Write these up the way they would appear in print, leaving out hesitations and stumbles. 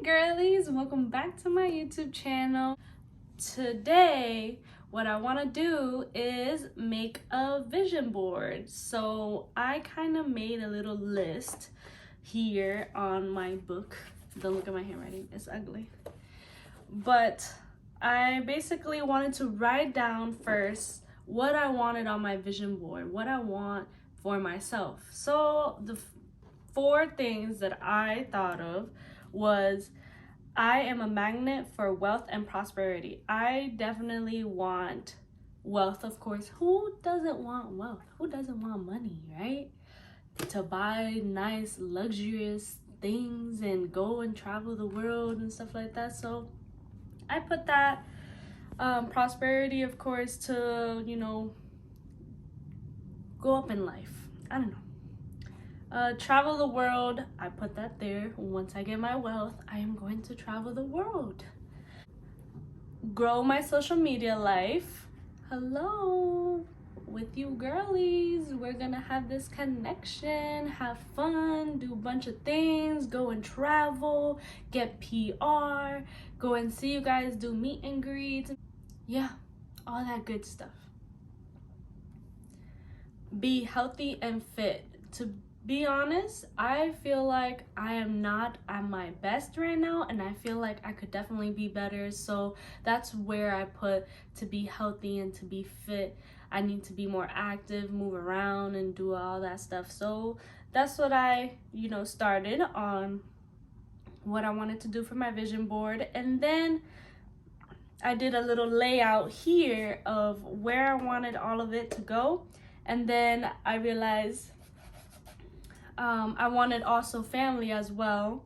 Girlies, welcome back to my YouTube channel. Today what I want to do is make a vision board. So I kind of made a little list here on my book. Don't look at my handwriting, it's ugly. But I basically wanted to write down first what I wanted on my vision board, what I want for myself. So the 4 things that I thought of was I am a magnet for wealth and prosperity. I definitely want wealth, of course. Who doesn't want wealth? Who doesn't want money, right? To buy nice, luxurious things and go and travel the world and stuff like that. So I put that. Prosperity, of course, to, go up in life. I don't know. Travel the world, I put that there. Once I get my wealth, I am going to travel the world. Grow my social media life. Hello, with you girlies. We're gonna have this connection, have fun, do a bunch of things, go and travel, get PR, go and see you guys, do meet and greets. Yeah, all that good stuff. Be healthy and fit. To be honest, I feel like I am not at my best right now, and I feel like I could definitely be better. So that's where I put to be healthy and to be fit. I need to be more active, move around, and do all that stuff. So that's what I, started on what I wanted to do for my vision board. And then I did a little layout here of where I wanted all of it to go. And then I realized I wanted also family as well.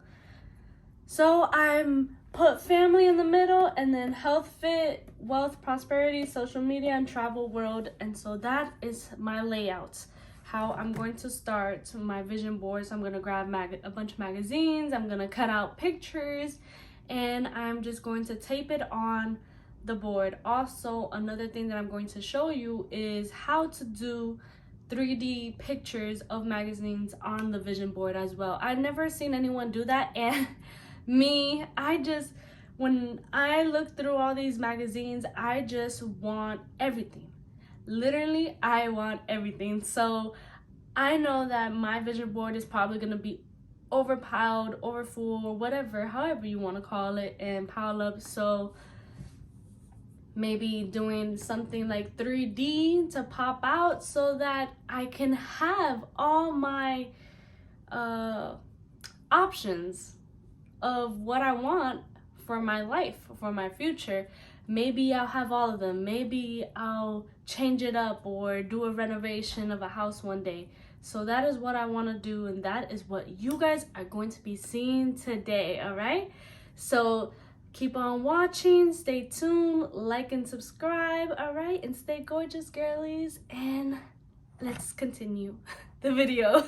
So I put family in the middle, and then health, fit, wealth, prosperity, social media, and travel world. And so that is my layout, how I'm going to start my vision board. So I'm going to grab a bunch of magazines. I'm going to cut out pictures, and I'm just going to tape it on the board. Also, another thing that I'm going to show you is how to do 3D pictures of magazines on the vision board as well. I've never seen anyone do that, and when I look through all these magazines, I just want everything. Literally, I want everything. So I know that my vision board is probably gonna be overpiled, overfull, or whatever, however you want to call it, and pile up. So maybe doing something like 3D to pop out so that I can have all my options of what I want for my life, for my future. Maybe I'll have all of them. Maybe I'll change it up or do a renovation of a house one day. So that is what I want to do, and that is what you guys are going to be seeing today, all right? So keep on watching, stay tuned, like and subscribe, all right? And stay gorgeous, girlies, and let's continue the video.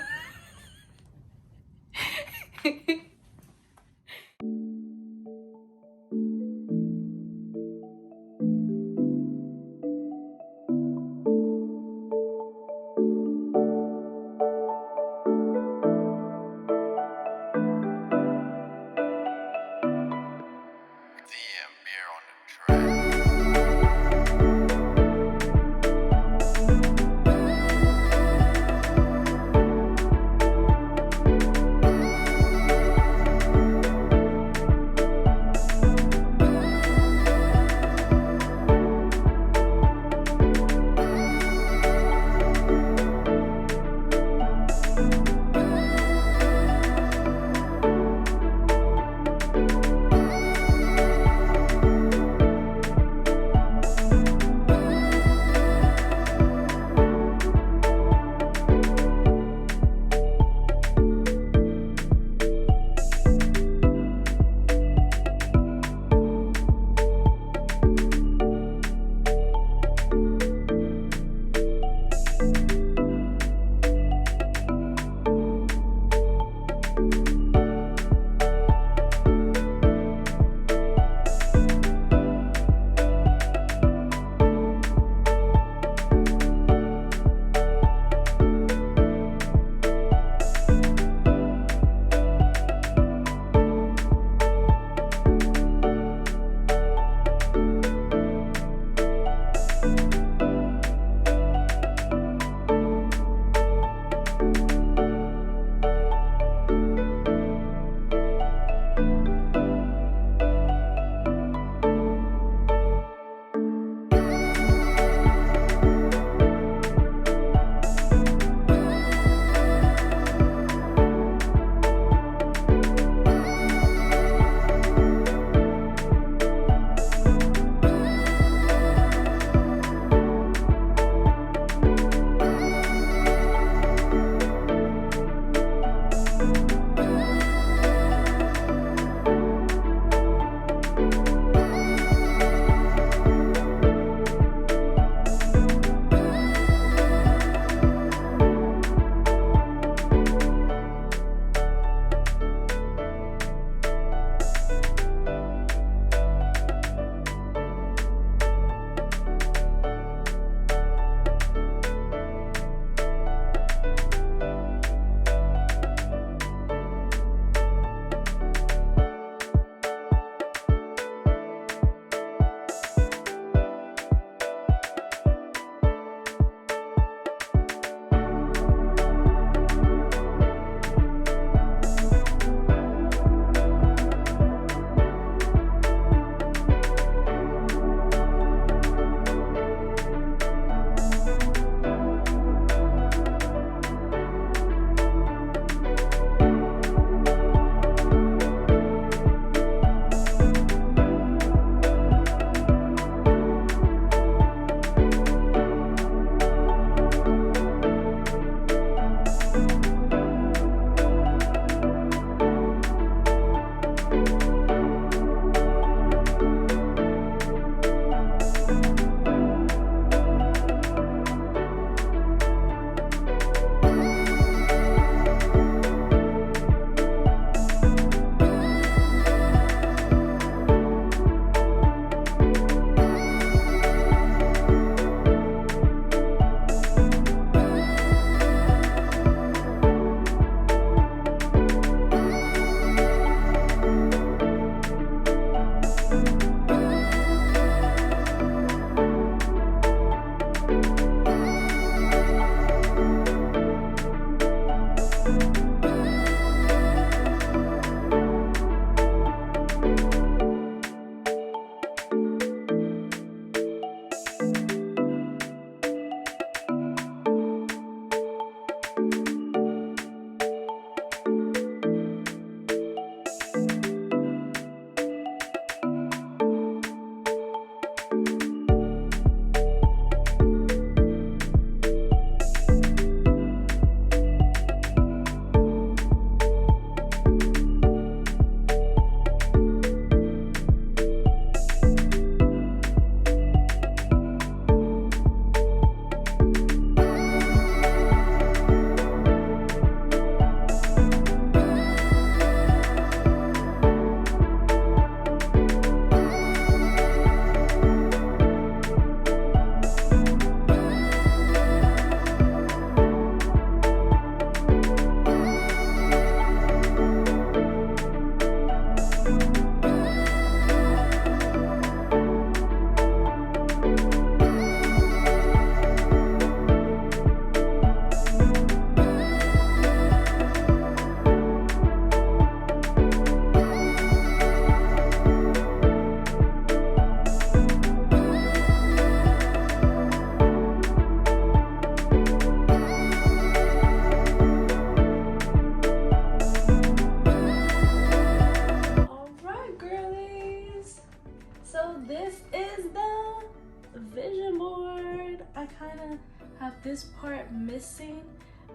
Have this part missing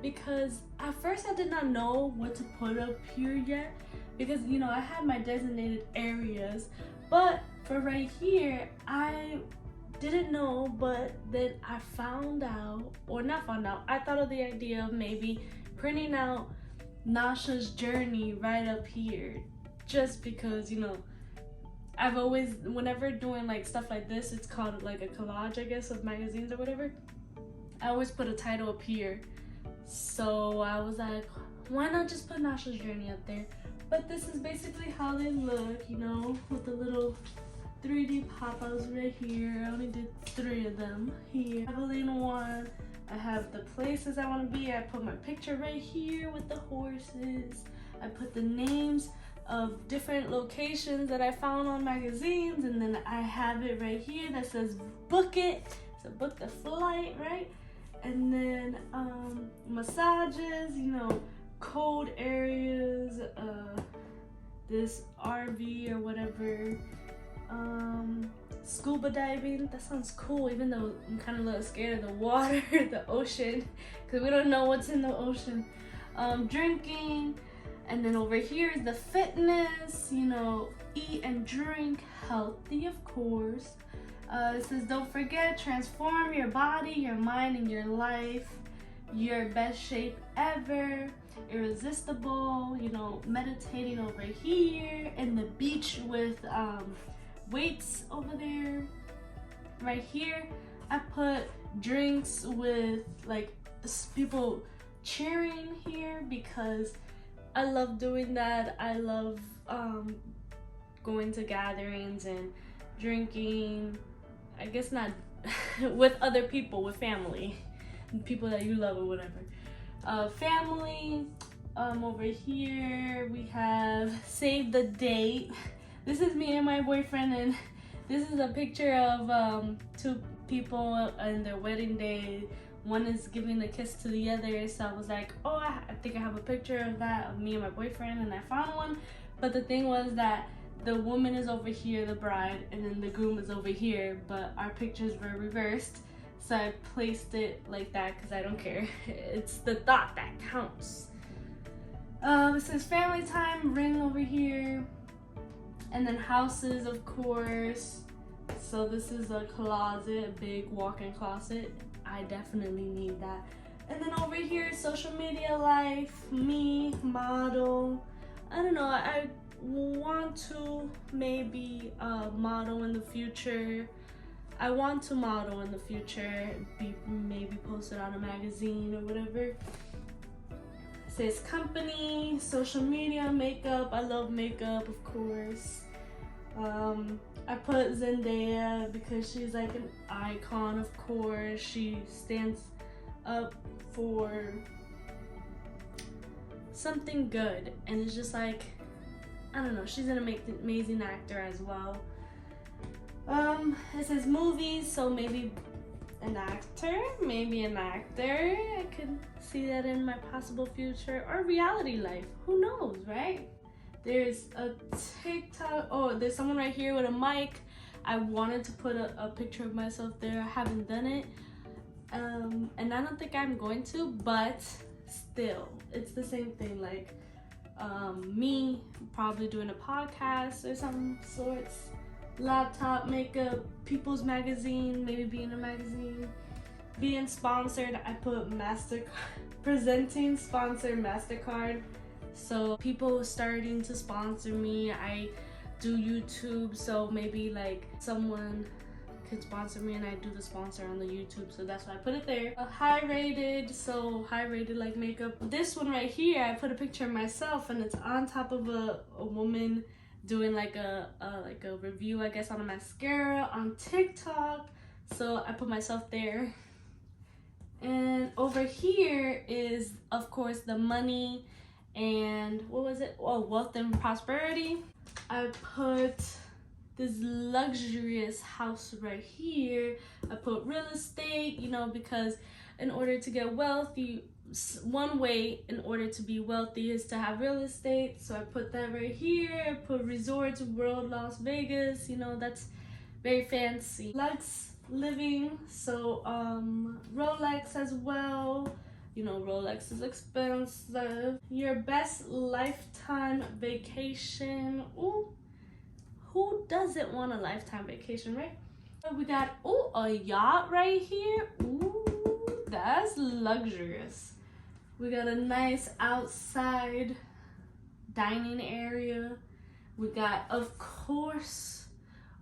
because at first I did not know what to put up here yet, because you know I had my designated areas, but for right here I didn't know. But then I found out, or not found out, I thought of the idea of maybe printing out Nasha's journey right up here, just because, you know, I've always, whenever doing like stuff like this, it's called like a collage, I guess, of magazines or whatever, I always put a title up here. So I was like, why not just put Nasha's journey up there? But this is basically how they look, you know, with the little 3D pop-outs right here. I only did 3 of them here. I have a little one. I have the places I want to be. I put my picture right here with the horses. I put the names of different locations that I found on magazines, and then I have it right here that says book it. So book the flight, right? And then massages, you know, cold areas, this RV or whatever, scuba diving. That sounds cool, even though I'm kind of a little scared of the water, the ocean, because we don't know what's in the ocean. Drinking, and then over here is the fitness, you know, eat and drink healthy, of course. It says, don't forget, transform your body, your mind, and your life. Your best shape ever. Irresistible, you know, meditating over here. And the beach with weights over there. Right here, I put drinks with like people cheering here, because I love doing that. I love going to gatherings and drinking. I guess not with other people, with family, people that you love or whatever. Family. Over here we have save the date. This is me and my boyfriend, and this is a picture of 2 people and their wedding day. One is giving a kiss to the other, so I was like, oh, I think I have a picture of that, of me and my boyfriend, and I found one. But the thing was that the woman is over here, the bride, and then the groom is over here, but our pictures were reversed. So I placed it like that because I don't care. It's the thought that counts. It says family time, ring over here. And then houses, of course. So this is a closet, a big walk-in closet. I definitely need that. And then over here, social media life, me, model. I don't know, I want to maybe model in the future. I want to model in the future, be maybe posted on a magazine or whatever. It says company, social media, makeup. I love makeup, of course. I put Zendaya because she's like an icon, of course. She stands up for something good. And it's just like, I don't know, she's an amazing actor as well. It says movies, so maybe an actor, I could see that in my possible future, or reality life, who knows, right? There's a TikTok, oh, there's someone right here with a mic. I wanted to put a picture of myself there. I haven't done it, and I don't think I'm going to, but still, it's the same thing, like me probably doing a podcast or some sorts, laptop, makeup, People's Magazine, maybe be in a magazine, being sponsored. I put presenting sponsored MasterCard, so people starting to sponsor me. I do YouTube, so maybe like someone could sponsor me and I do the sponsor on the YouTube, so that's why I put it there. High rated, so high rated like makeup. This one right here, I put a picture of myself and it's on top of a woman doing like a review, I guess, on a mascara on TikTok, so I put myself there. And over here is, of course, the money and what was it? Oh, wealth and prosperity. I put this luxurious house right here. I put real estate, you know, because in order to get wealth, one way in order to be wealthy is to have real estate, so I put that right here. I put Resorts World Las Vegas, you know, that's very fancy. Lux living, so Rolex as well, you know, Rolex is expensive. Your best lifetime vacation. Ooh, who doesn't want a lifetime vacation, right? We got, ooh, a yacht right here. Ooh, that's luxurious. We got a nice outside dining area. We got, of course,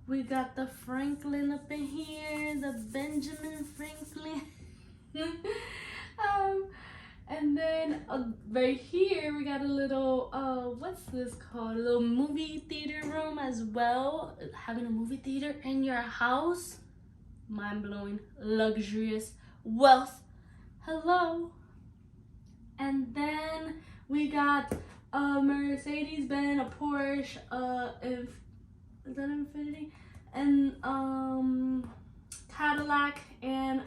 we got the Franklin up in here, the Benjamin Franklin. And then right here we got a little, what's this called? A little movie theater room as well. Having a movie theater in your house, mind-blowing, luxurious, wealth. Hello. And then we got a Mercedes-Benz, a Porsche, is that Infinity? And Cadillac and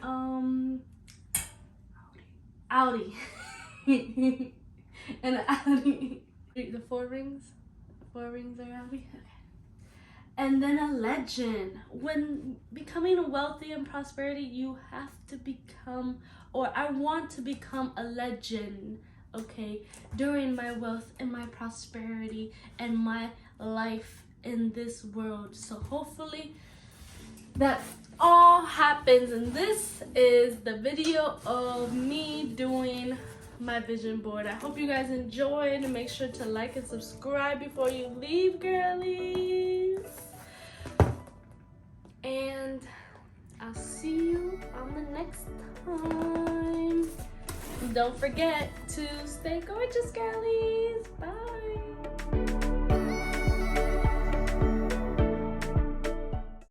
Audi. And Audi. The four rings are Audi. Okay. And then a legend. When becoming wealthy and prosperity, you have to become, or I want to become a legend, okay, during my wealth and my prosperity and my life in this world. So hopefully that all happens, and this is the video of me doing my vision board. I hope you guys enjoyed, and make sure to like and subscribe before you leave, girlies. And I'll see you on the next time. Don't forget to stay gorgeous, girlies. Bye.